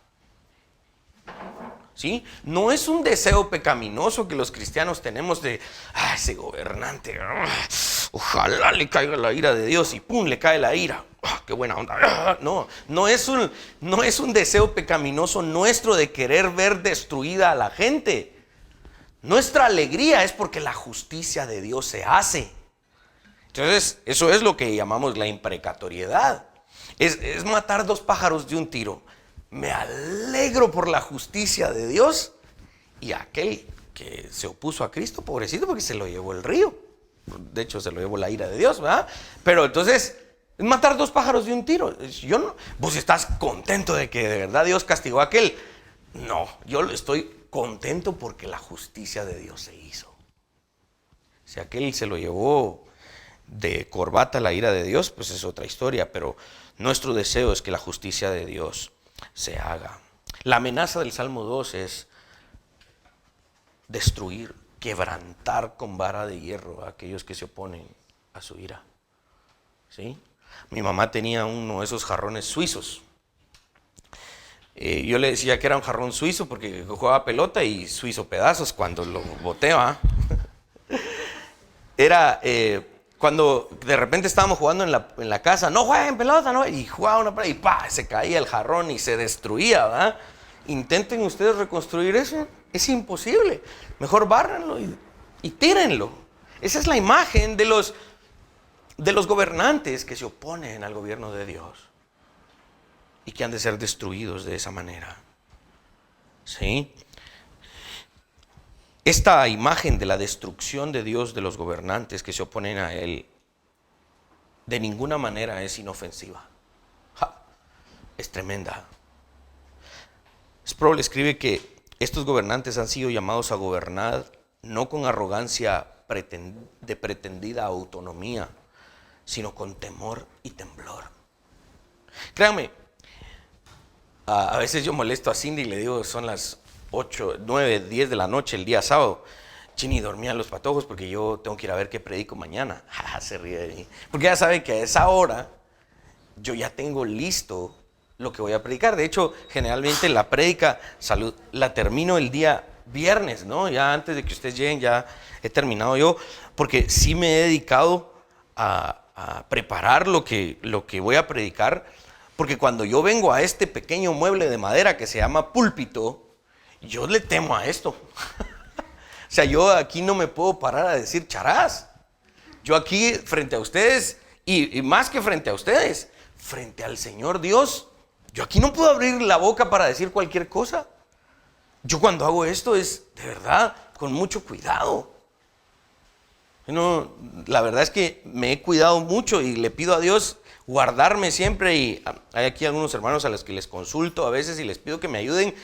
¿Sí? No es un deseo pecaminoso que los cristianos tenemos de ese gobernante, ojalá le caiga la ira de Dios y pum, le cae la ira. Qué buena onda. No es un deseo pecaminoso nuestro de querer ver destruida a la gente. Nuestra alegría es porque la justicia de Dios se hace. Entonces, eso es lo que llamamos la imprecatoriedad. Es matar dos pájaros de un tiro. Me alegro por la justicia de Dios y aquel que se opuso a Cristo, pobrecito, porque se lo llevó el río. De hecho, se lo llevó la ira de Dios, ¿verdad? Pero entonces, es matar dos pájaros de un tiro. Vos estás contento de que de verdad Dios castigó a aquel. No, yo estoy contento porque la justicia de Dios se hizo. Si aquel se lo llevó de corbata la ira de Dios, pues es otra historia, pero nuestro deseo es que la justicia de Dios se haga. La amenaza del Salmo 2 es destruir, quebrantar con vara de hierro a aquellos que se oponen a su ira. ¿Sí? Mi mamá tenía uno de esos jarrones suizos. Yo le decía que era un jarrón suizo porque jugaba pelota y suizo pedazos cuando lo boteaba. Era cuando de repente estábamos jugando en la casa, no jueguen pelota, ¿no? Y jugaba una pelota y ¡pah! Se caía el jarrón y se destruía, ¿verdad? Intenten ustedes reconstruir eso, es imposible. Mejor bárrenlo y tírenlo. Esa es la imagen de los gobernantes que se oponen al gobierno de Dios y que han de ser destruidos de esa manera. ¿Sí? Esta imagen de la destrucción de Dios de los gobernantes que se oponen a Él, de ninguna manera es inofensiva. Es tremenda. Sproul escribe que estos gobernantes han sido llamados a gobernar no con arrogancia de pretendida autonomía, sino con temor y temblor. Créanme, a veces yo molesto a Cindy y le digo, son las 8, 9, 10 de la noche el día sábado. Chini, dormía los patojos porque yo tengo que ir a ver qué predico mañana. Se ríe de mí. Porque ya sabe que a esa hora yo ya tengo listo lo que voy a predicar. De hecho, generalmente la prédica la termino el día viernes, ¿no? Ya antes de que ustedes lleguen ya he terminado yo, porque sí me he dedicado a preparar lo que voy a predicar, porque cuando yo vengo a este pequeño mueble de madera que se llama púlpito, yo le temo a esto. O sea, yo aquí no me puedo parar a decir charás. Yo aquí frente a ustedes, y más que frente a ustedes, frente al Señor Dios, yo aquí no puedo abrir la boca para decir cualquier cosa. Yo cuando hago esto es de verdad con mucho cuidado. La verdad es que me he cuidado mucho y le pido a Dios guardarme siempre, y hay aquí algunos hermanos a los que les consulto a veces y les pido que me ayuden,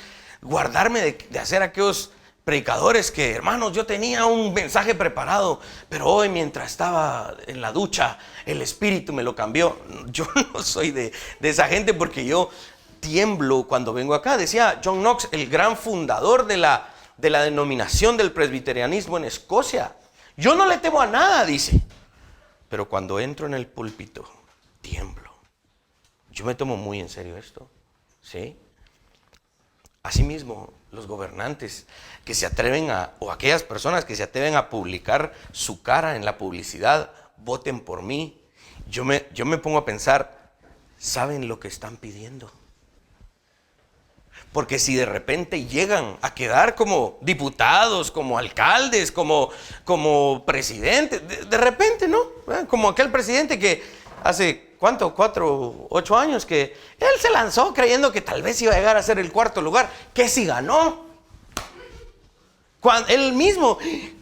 guardarme de hacer aquellos predicadores que, hermanos, yo tenía un mensaje preparado, pero hoy mientras estaba en la ducha, el Espíritu me lo cambió. Yo no soy de esa gente, porque yo tiemblo cuando vengo acá. Decía John Knox, el gran fundador de la de la denominación del presbiterianismo en Escocia. Yo no le temo a nada, dice. Pero cuando entro en el púlpito, tiemblo. Yo me tomo muy en serio esto, ¿sí? Asimismo, los gobernantes que se atreven o aquellas personas que se atreven a publicar su cara en la publicidad, voten por mí. Yo me pongo a pensar, ¿saben lo que están pidiendo? Porque si de repente llegan a quedar como diputados, como alcaldes, como presidentes, de repente, ¿no? Como aquel presidente que hace, ¿cuánto? 4, 8 años que él se lanzó creyendo que tal vez iba a llegar a ser el 4.º lugar. ¿Qué si ganó? Cuando él mismo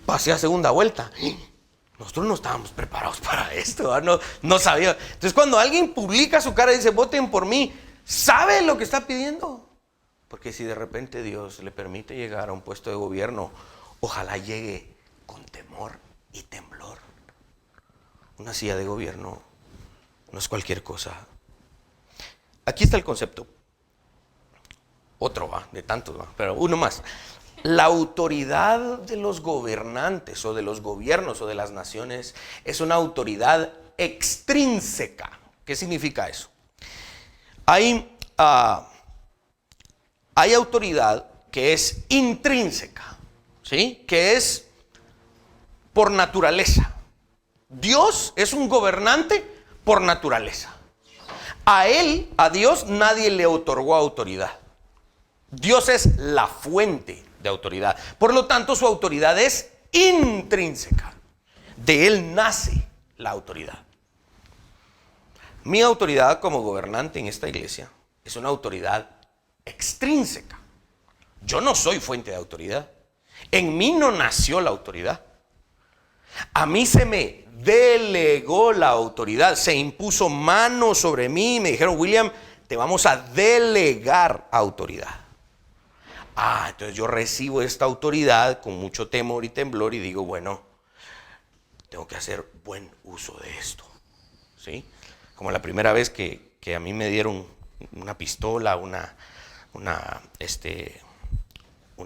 pasé a segunda vuelta. Nosotros no estábamos preparados para esto, no sabía. Entonces cuando alguien publica su cara y dice, voten por mí, ¿sabe lo que está pidiendo? Porque si de repente Dios le permite llegar a un puesto de gobierno, ojalá llegue con temor y temblor. Una silla de gobierno no es cualquier cosa. Aquí está el concepto. Otro de tantos, pero uno más. La autoridad de los gobernantes o de los gobiernos o de las naciones es una autoridad extrínseca. ¿Qué significa eso? Hay autoridad que es intrínseca, ¿sí? Que es por naturaleza. Dios es un gobernante por naturaleza. A Dios nadie le otorgó autoridad. Dios es la fuente de autoridad. Por lo tanto, su autoridad es intrínseca. De Él nace la autoridad. Mi autoridad como gobernante en esta iglesia es una autoridad extrínseca. Yo no soy fuente de autoridad. En mí no nació la autoridad. A mí se me delegó la autoridad. Se impuso mano sobre mí y me dijeron, William, te vamos a delegar autoridad. Entonces yo recibo esta autoridad con mucho temor y temblor y digo, bueno, tengo que hacer buen uso de esto, ¿sí? Como la primera vez que a mí me dieron una pistola, una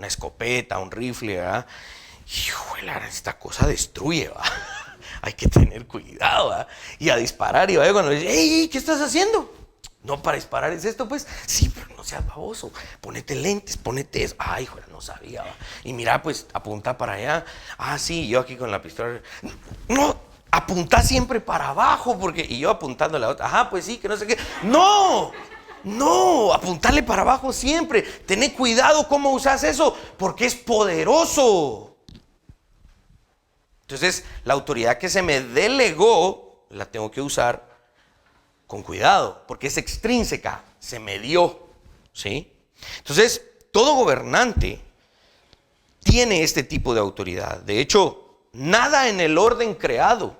escopeta, un rifle, ¿verdad? Híjole, esta cosa destruye, ¿va? Hay que tener cuidado, ¿va? Y a disparar, y cuando dice, ¡ey! ¿Qué estás haciendo? No, para disparar es esto, pues. Sí, pero no seas baboso. Ponete lentes, ponete eso. Ay, joder, no sabía, ¿va? Y mira, pues, apunta para allá. Sí, yo aquí con la pistola. No, apunta siempre para abajo, porque... Y yo apuntando a la otra. Pues sí, que no sé qué. No, apuntarle para abajo siempre. Tené cuidado cómo usas eso, porque es poderoso. Entonces, la autoridad que se me delegó, la tengo que usar con cuidado, porque es extrínseca, se me dio, ¿sí? Entonces, todo gobernante tiene este tipo de autoridad. De hecho, nada en el orden creado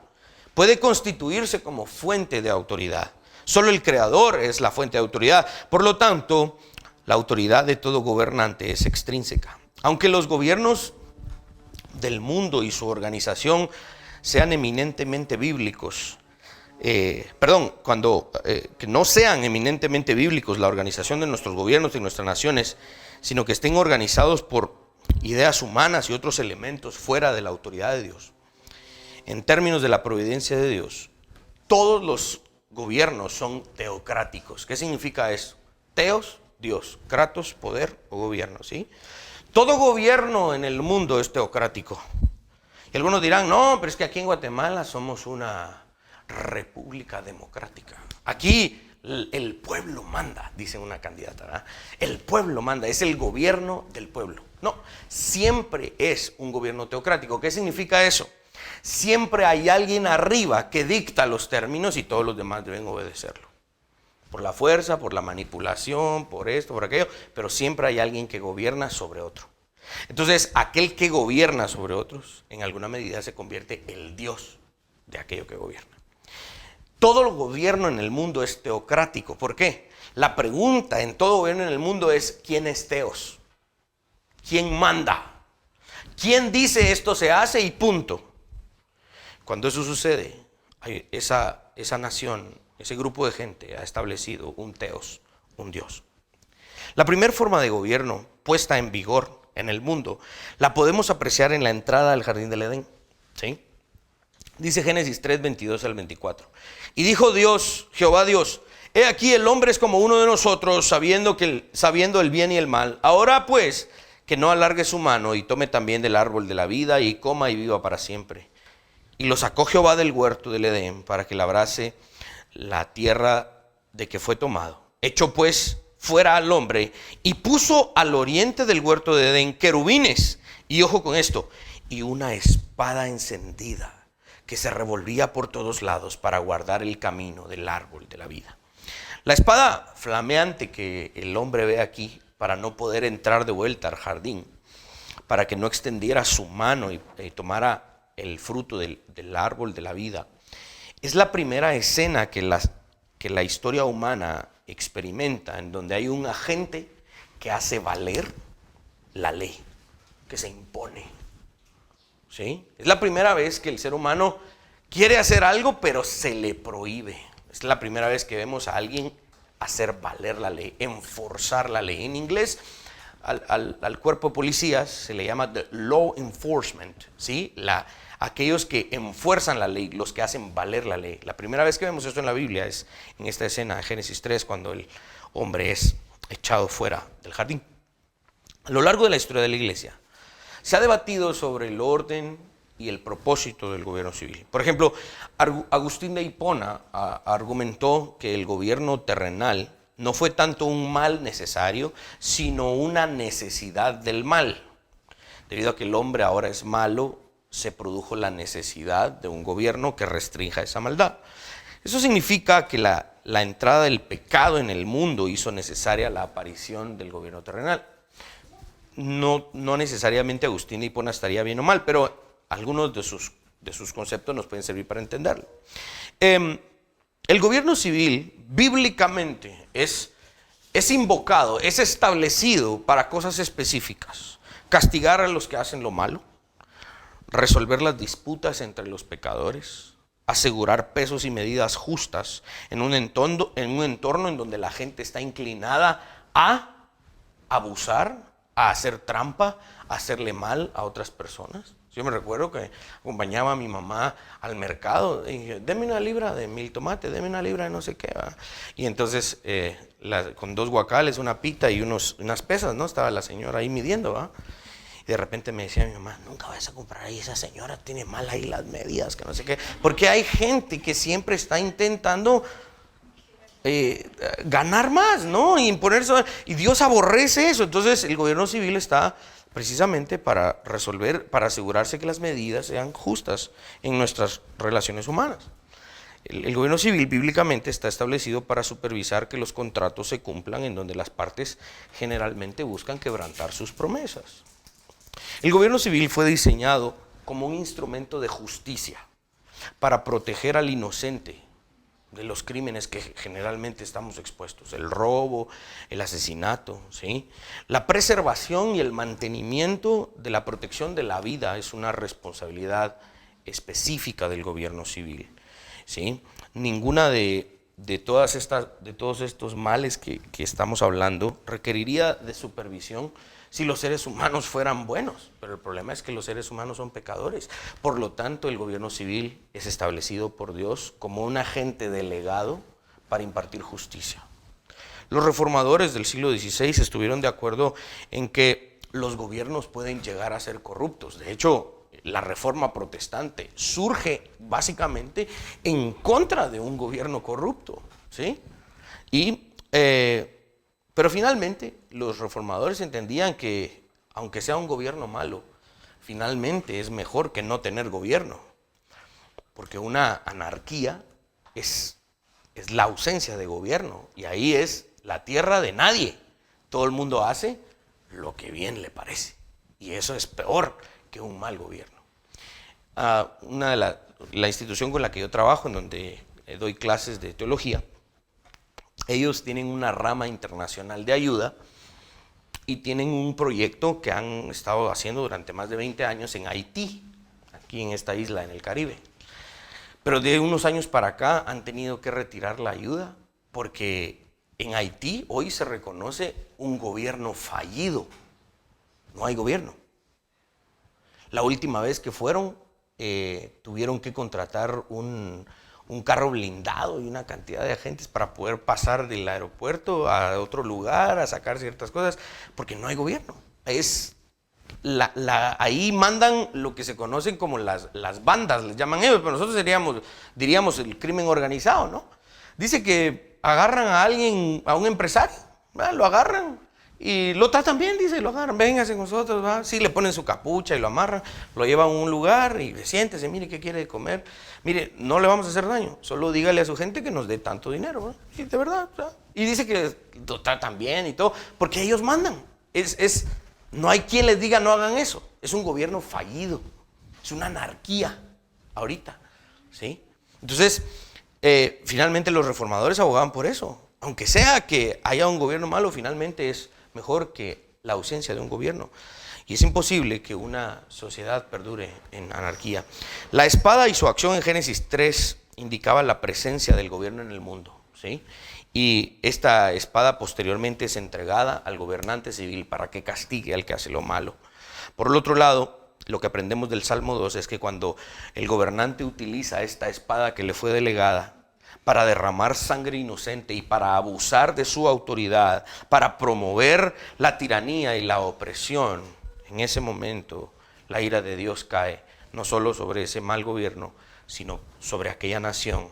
puede constituirse como fuente de autoridad. Solo el Creador es la fuente de autoridad. Por lo tanto, la autoridad de todo gobernante es extrínseca. Aunque los gobiernos del mundo y su organización sean eminentemente bíblicos, que no sean eminentemente bíblicos la organización de nuestros gobiernos y nuestras naciones, sino que estén organizados por ideas humanas y otros elementos fuera de la autoridad de Dios. En términos de la providencia de Dios, todos los gobiernos son teocráticos. ¿Qué significa eso? Teos, Dios, kratos, poder o gobierno, ¿sí? Todo gobierno en el mundo es teocrático. Y algunos dirán, no, pero es que aquí en Guatemala somos una república democrática. Aquí el pueblo manda, dice una candidata, ¿verdad? El pueblo manda, es el gobierno del pueblo. No, siempre es un gobierno teocrático. ¿Qué significa eso? Siempre hay alguien arriba que dicta los términos y todos los demás deben obedecerlo. Por la fuerza, por la manipulación, por esto, por aquello, pero siempre hay alguien que gobierna sobre otro. Entonces, aquel que gobierna sobre otros, en alguna medida se convierte en el Dios de aquello que gobierna. Todo el gobierno en el mundo es teocrático. ¿Por qué? La pregunta en todo gobierno en el mundo es, ¿quién es Teos? ¿Quién manda? ¿Quién dice esto se hace y punto? Cuando eso sucede, esa nación, ese grupo de gente ha establecido un Teos, un Dios. La primera forma de gobierno puesta en vigor en el mundo, la podemos apreciar en la entrada al jardín del Edén. ¿Sí? Dice Génesis 3, 22 al 24. Y dijo Dios, Jehová Dios: he aquí el hombre es como uno de nosotros, sabiendo el bien y el mal. Ahora pues, que no alargue su mano y tome también del árbol de la vida y coma y viva para siempre. Y lo sacó Jehová del huerto del Edén para que labrase la tierra de que fue tomado. Echó pues fuera al hombre y puso al oriente del huerto de Edén querubines. Y ojo con esto, y una espada encendida que se revolvía por todos lados para guardar el camino del árbol de la vida. La espada flameante que el hombre ve aquí para no poder entrar de vuelta al jardín, para que no extendiera su mano y tomara el fruto del árbol de la vida, es la primera escena que la historia humana experimenta, en donde hay un agente que hace valer la ley, que se impone. ¿Sí? Es la primera vez que el ser humano quiere hacer algo, pero se le prohíbe. Es la primera vez que vemos a alguien hacer valer la ley, enforzar la ley. En inglés, al cuerpo de policías se le llama the law enforcement, ¿sí? Aquellos que enfuerzan la ley, los que hacen valer la ley. La primera vez que vemos esto en la Biblia es en esta escena de Génesis 3, cuando el hombre es echado fuera del jardín. A lo largo de la historia de la iglesia, se ha debatido sobre el orden y el propósito del gobierno civil. Por ejemplo, Agustín de Hipona argumentó que el gobierno terrenal no fue tanto un mal necesario, sino una necesidad del mal. Debido a que el hombre ahora es malo, se produjo la necesidad de un gobierno que restrinja esa maldad. Eso significa que la entrada del pecado en el mundo hizo necesaria la aparición del gobierno terrenal. No necesariamente Agustín de Hipona estaría bien o mal, pero algunos de sus conceptos nos pueden servir para entenderlo. El gobierno civil bíblicamente es invocado, es establecido para cosas específicas. Castigar a los que hacen lo malo, resolver las disputas entre los pecadores, asegurar pesos y medidas justas en un entorno en donde la gente está inclinada a abusar, a hacer trampa, a hacerle mal a otras personas. Yo me recuerdo que acompañaba a mi mamá al mercado y dije: deme una libra de mil tomates, deme una libra de no sé qué, ¿va? Y entonces con 2 guacales, una pita y unas pesas, ¿no? Estaba la señora ahí midiendo, ¿va? Y de repente me decía mi mamá: nunca vayas a comprar ahí, esa señora tiene mal ahí las medidas, que no sé qué. Porque hay gente que siempre está intentando ganar más, ¿no? Y imponerse. Y Dios aborrece eso. Entonces el gobierno civil está precisamente para resolver, para asegurarse que las medidas sean justas en nuestras relaciones humanas. El gobierno civil bíblicamente está establecido para supervisar que los contratos se cumplan, en donde las partes generalmente buscan quebrantar sus promesas. El gobierno civil fue diseñado como un instrumento de justicia para proteger al inocente de los crímenes que generalmente estamos expuestos: el robo, el asesinato, ¿sí? La preservación y el mantenimiento de la protección de la vida es una responsabilidad específica del gobierno civil, ¿sí? Ninguna de todos estos males que estamos hablando requeriría de supervisión si los seres humanos fueran buenos, pero el problema es que los seres humanos son pecadores. Por lo tanto, el gobierno civil es establecido por Dios como un agente delegado para impartir justicia. Los reformadores del siglo XVI estuvieron de acuerdo en que los gobiernos pueden llegar a ser corruptos. De hecho, la reforma protestante surge básicamente en contra de un gobierno corrupto, ¿sí? Pero finalmente los reformadores entendían que, aunque sea un gobierno malo, finalmente es mejor que no tener gobierno, porque una anarquía es la ausencia de gobierno, y ahí es la tierra de nadie. Todo el mundo hace lo que bien le parece, y eso es peor que un mal gobierno. La institución con la que yo trabajo, en donde doy clases de teología, ellos tienen una rama internacional de ayuda y tienen un proyecto que han estado haciendo durante más de 20 años en Haití, aquí en esta isla en el Caribe. Pero de unos años para acá han tenido que retirar la ayuda porque en Haití hoy se reconoce un gobierno fallido, No hay gobierno. La última vez que fueron, tuvieron que contratar un carro blindado y una cantidad de agentes para poder pasar del aeropuerto a otro lugar, a sacar ciertas cosas, porque no hay gobierno. Ahí mandan lo que se conocen como las bandas, les llaman ellos, pero nosotros diríamos el crimen organizado, ¿no? Dice que agarran a alguien, a un empresario, ¿verdad? Lo agarran y lo tratan bien, dice, lo agarran, véngase con nosotros, ¿va? Sí, le ponen su capucha y lo amarran, lo llevan a un lugar y siéntese, mire qué quiere comer, mire, no le vamos a hacer daño, solo dígale a su gente que nos dé tanto dinero, ¿verdad? Sí, de verdad, ¿verdad? Y dice que lo tratan bien y todo, porque ellos mandan, no hay quien les diga no hagan eso, es un gobierno fallido, es una anarquía ahorita, ¿sí? Entonces, finalmente los reformadores abogaban por eso, aunque sea que haya un gobierno malo, finalmente es mejor que la ausencia de un gobierno. Y es imposible que una sociedad perdure en anarquía. La espada y su acción en Génesis 3 indicaba la presencia del gobierno en el mundo, ¿sí? Y esta espada posteriormente es entregada al gobernante civil para que castigue al que hace lo malo. Por el otro lado, lo que aprendemos del Salmo 2 es que cuando el gobernante utiliza esta espada que le fue delegada para derramar sangre inocente y para abusar de su autoridad, para promover la tiranía y la opresión, en ese momento la ira de Dios cae no solo sobre ese mal gobierno, sino sobre aquella nación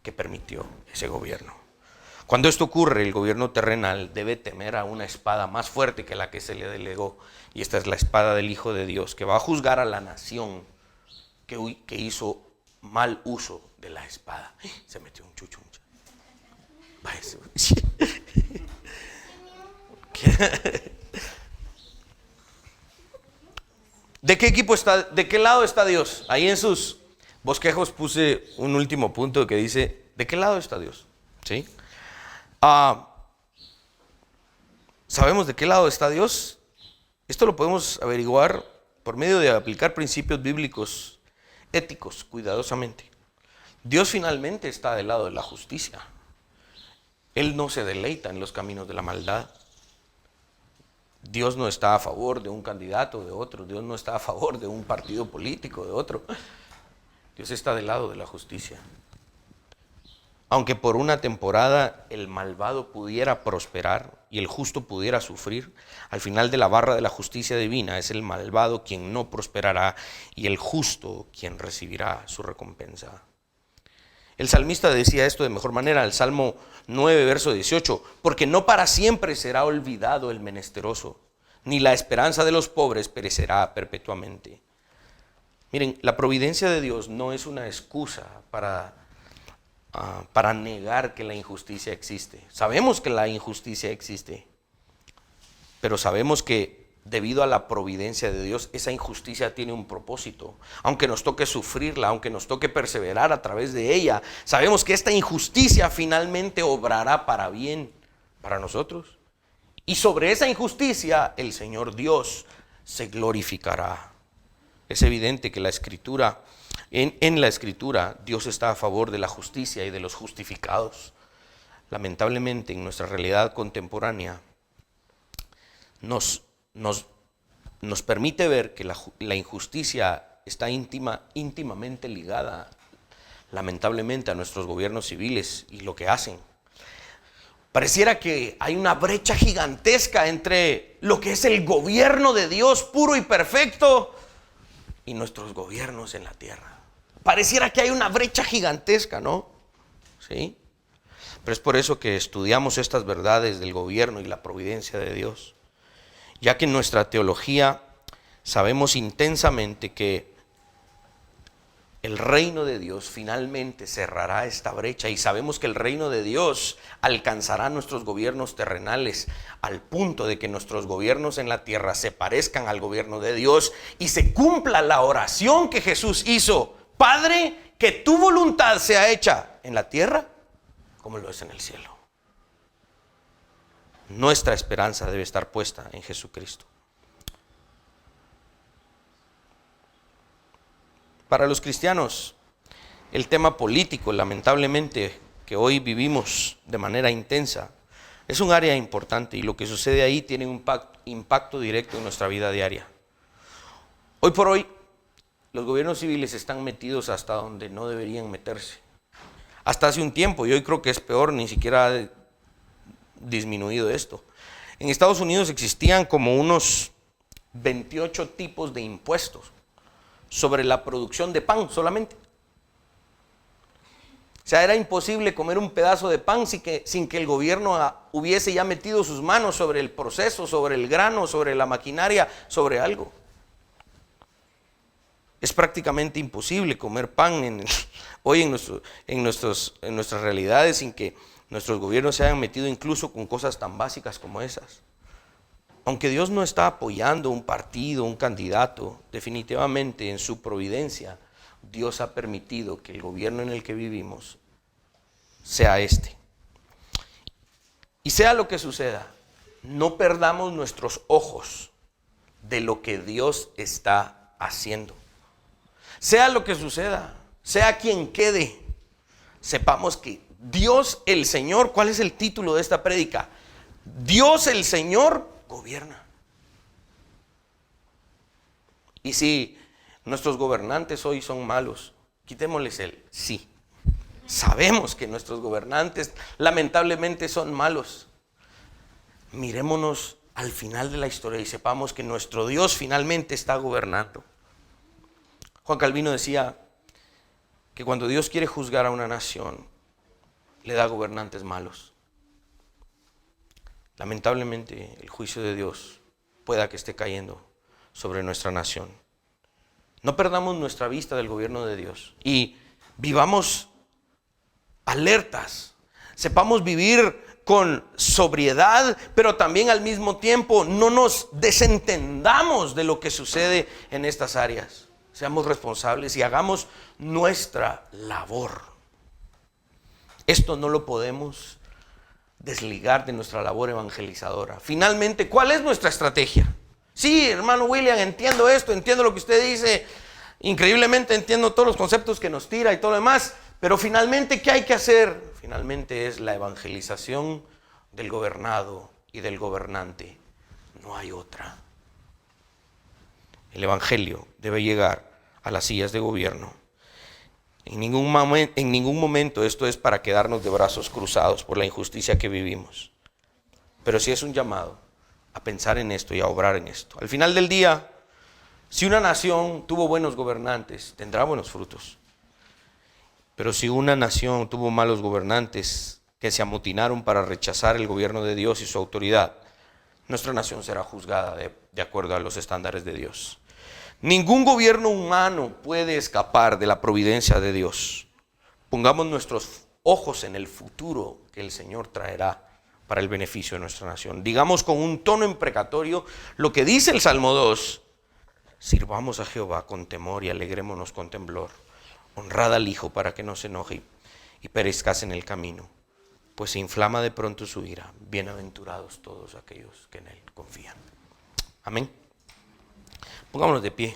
que permitió ese gobierno. Cuando esto ocurre, el gobierno terrenal debe temer a una espada más fuerte que la que se le delegó, y esta es la espada del Hijo de Dios, que va a juzgar a la nación que hizo mal uso de la espada. Se metió un chucho. ¿De qué equipo está? ¿De qué lado está Dios? Ahí en sus bosquejos puse un último punto que dice, ¿de qué lado está Dios? ¿Sí? ¿Sabemos de qué lado está Dios? Esto lo podemos averiguar por medio de aplicar principios bíblicos éticos cuidadosamente. Dios finalmente está del lado de la justicia. Él no se deleita en los caminos de la maldad. Dios no está a favor de un candidato o de otro. Dios no está a favor de un partido político o de otro. Dios está del lado de la justicia. Aunque por una temporada el malvado pudiera prosperar y el justo pudiera sufrir, al final de la barra de la justicia divina es el malvado quien no prosperará y el justo quien recibirá su recompensa. El salmista decía esto de mejor manera, el Salmo 9, verso 18, porque no para siempre será olvidado el menesteroso, ni la esperanza de los pobres perecerá perpetuamente. Miren, la providencia de Dios no es una excusa para negar que la injusticia existe. Sabemos que la injusticia existe, pero sabemos que debido a la providencia de Dios, esa injusticia tiene un propósito. Aunque nos toque sufrirla, aunque nos toque perseverar a través de ella, sabemos que esta injusticia finalmente obrará para bien para nosotros. Y sobre esa injusticia el Señor Dios se glorificará. Es evidente que la Escritura, en la Escritura, Dios está a favor de la justicia y de los justificados. Lamentablemente, en nuestra realidad contemporánea, nos permite ver que la injusticia está íntimamente ligada, lamentablemente, a nuestros gobiernos civiles y lo que hacen. Pareciera que hay una brecha gigantesca entre lo que es el gobierno de Dios puro y perfecto y nuestros gobiernos en la tierra. Pareciera que hay una brecha gigantesca, ¿no? ¿Sí? Pero es por eso que estudiamos estas verdades del gobierno y la providencia de Dios, ya que en nuestra teología sabemos intensamente que el reino de Dios finalmente cerrará esta brecha y sabemos que el reino de Dios alcanzará nuestros gobiernos terrenales al punto de que nuestros gobiernos en la tierra se parezcan al gobierno de Dios y se cumpla la oración que Jesús hizo: Padre, que tu voluntad sea hecha en la tierra como lo es en el cielo. Nuestra esperanza debe estar puesta en Jesucristo. Para los cristianos, el tema político, lamentablemente, que hoy vivimos de manera intensa, Es un área importante y lo que sucede ahí tiene un impacto directo en nuestra vida diaria. Hoy por hoy, los gobiernos civiles están metidos hasta donde no deberían meterse. Hasta hace un tiempo, y hoy creo que es peor, ni siquiera ha disminuido esto. En Estados Unidos existían como unos 28 tipos de impuestos sobre la producción de pan solamente. O sea, era imposible comer un pedazo de pan sin que el gobierno hubiese ya metido sus manos sobre el proceso, sobre el grano, sobre la maquinaria, sobre algo. Es prácticamente imposible comer pan hoy en nuestras realidades sin que nuestros gobiernos se hayan metido incluso con cosas tan básicas como esas. Aunque Dios no está apoyando un partido, un candidato, definitivamente en su providencia, Dios ha permitido que el gobierno en el que vivimos sea este. Y sea lo que suceda, no perdamos nuestros ojos de lo que Dios está haciendo. Sea lo que suceda, sea quien quede, sepamos que Dios el Señor, ¿cuál es el título de esta prédica? Dios el Señor gobierna. Y si nuestros gobernantes hoy son malos, quitémosles el sí. Sabemos que nuestros gobernantes lamentablemente son malos. Mirémonos al final de la historia y sepamos que nuestro Dios finalmente está gobernando. Juan Calvino decía que cuando Dios quiere juzgar a una nación, le da gobernantes malos. Lamentablemente, el juicio de Dios pueda que esté cayendo sobre nuestra nación. No perdamos nuestra vista del gobierno de Dios y vivamos alertas. Sepamos vivir con sobriedad, pero también al mismo tiempo no nos desentendamos de lo que sucede en estas áreas. Seamos responsables y hagamos nuestra labor. Esto no lo podemos desligar de nuestra labor evangelizadora. Finalmente, ¿cuál es nuestra estrategia? Sí, hermano William, entiendo esto, entiendo lo que usted dice, increíblemente entiendo todos los conceptos que nos tira y todo lo demás, pero finalmente, ¿qué hay que hacer? Finalmente es la evangelización del gobernado y del gobernante. No hay otra. El evangelio debe llegar a las sillas de gobierno. En ningún momento esto es para quedarnos de brazos cruzados por la injusticia que vivimos. Pero sí es un llamado a pensar en esto y a obrar en esto. Al final del día, si una nación tuvo buenos gobernantes, tendrá buenos frutos. Pero si una nación tuvo malos gobernantes que se amotinaron para rechazar el gobierno de Dios y su autoridad, nuestra nación será juzgada de acuerdo a los estándares de Dios. Ningún gobierno humano puede escapar de la providencia de Dios. Pongamos nuestros ojos en el futuro que el Señor traerá para el beneficio de nuestra nación. Digamos con un tono imprecatorio lo que dice el Salmo 2. Sirvamos a Jehová con temor y alegrémonos con temblor. Honrad al Hijo para que no se enoje y perezcas en el camino, pues se inflama de pronto su ira. Bienaventurados todos aquellos que en Él confían. Amén. Pongámonos de pie.